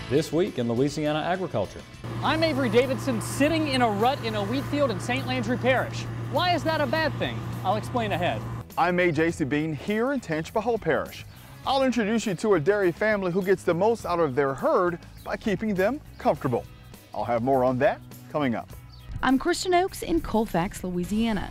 This week in Louisiana agriculture. I'm Avery Davidson, sitting in a rut in a wheat field in St. Landry Parish. Why is that a bad thing? I'll explain ahead. I'm A.J.C. Bean here in Tangipahoa Parish. I'll introduce you to a dairy family who gets the most out of their herd by keeping them comfortable. I'll have more on that coming up. I'm Kristen Oakes in Colfax, Louisiana.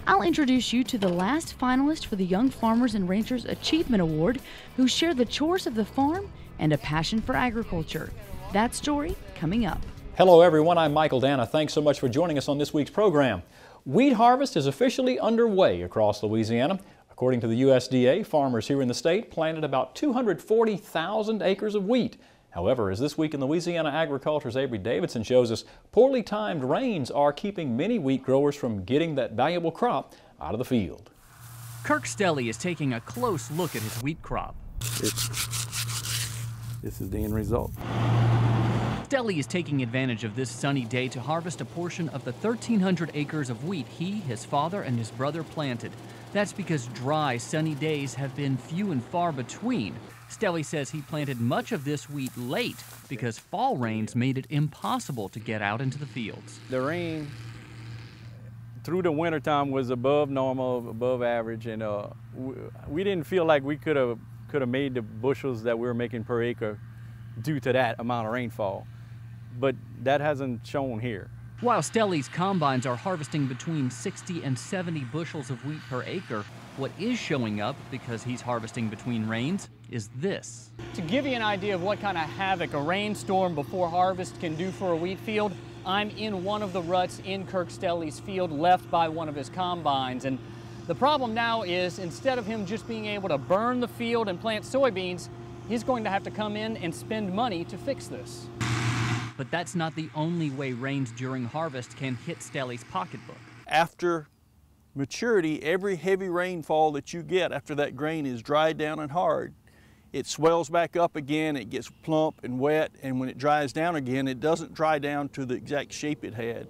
I'll introduce you to the last finalist for the Young Farmers and Ranchers Achievement Award who share the chores of the farm and a passion for agriculture. That story coming up. Hello everyone, I'm Michael Dana. Thanks so much for joining us on this week's program. Wheat harvest is officially underway across Louisiana. According to the USDA, farmers here in the state planted about 240,000 acres of wheat. However, as This Week in Louisiana Agriculture's Avery Davidson shows us, poorly timed rains are keeping many wheat growers from getting that valuable crop out of the field. Kirk Stelly is taking a close look at his wheat crop. This is the end result. Stelly is taking advantage of this sunny day to harvest a portion of the 1,300 acres of wheat he, his father, and his brother planted. That's because dry, sunny days have been few and far between. Stelly says he planted much of this wheat late because fall rains made it impossible to get out into the fields. The rain through the wintertime was above normal, above average, and we didn't feel like we could have made the bushels that we were making per acre due to that amount of rainfall. But that hasn't shown here. While Stelly's combines are harvesting between 60 and 70 bushels of wheat per acre, what is showing up, because he's harvesting between rains, is this. To give you an idea of what kind of havoc a rainstorm before harvest can do for a wheat field, I'm in one of the ruts in Kirk Stelly's field left by one of his combines. And the problem now is, instead of him just being able to burn the field and plant soybeans, he's going to have to come in and spend money to fix this. But that's not the only way rains during harvest can hit Stelly's pocketbook. After maturity, every heavy rainfall that you get after that grain is dried down and hard, it swells back up again, it gets plump and wet, and when it dries down again, it doesn't dry down to the exact shape it had.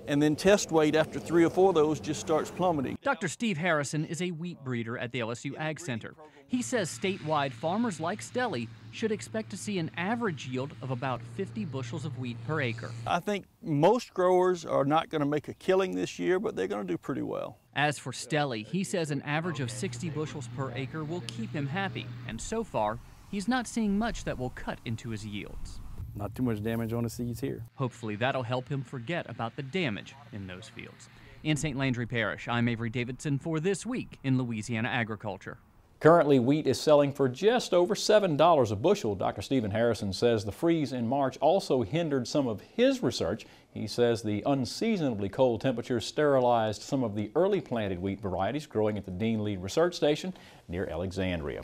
And then test weight after 3 or 4 of those just starts plummeting. Dr. Steve Harrison is a wheat breeder at the LSU Ag Center. He says statewide farmers like Stelly should expect to see an average yield of about 50 bushels of wheat per acre. I think most growers are not going to make a killing this year, but they're going to do pretty well. As for Stelly, he says an average of 60 bushels per acre will keep him happy, and so far, he's not seeing much that will cut into his yields. Not too much damage on the seeds here. Hopefully that'll help him forget about the damage in those fields. In St. Landry Parish, I'm Avery Davidson for This Week in Louisiana Agriculture. Currently, wheat is selling for just over $7 a bushel. Dr. Stephen Harrison says the freeze in March also hindered some of his research. He says the unseasonably cold temperatures sterilized some of the early planted wheat varieties growing at the Dean Lead Research Station near Alexandria.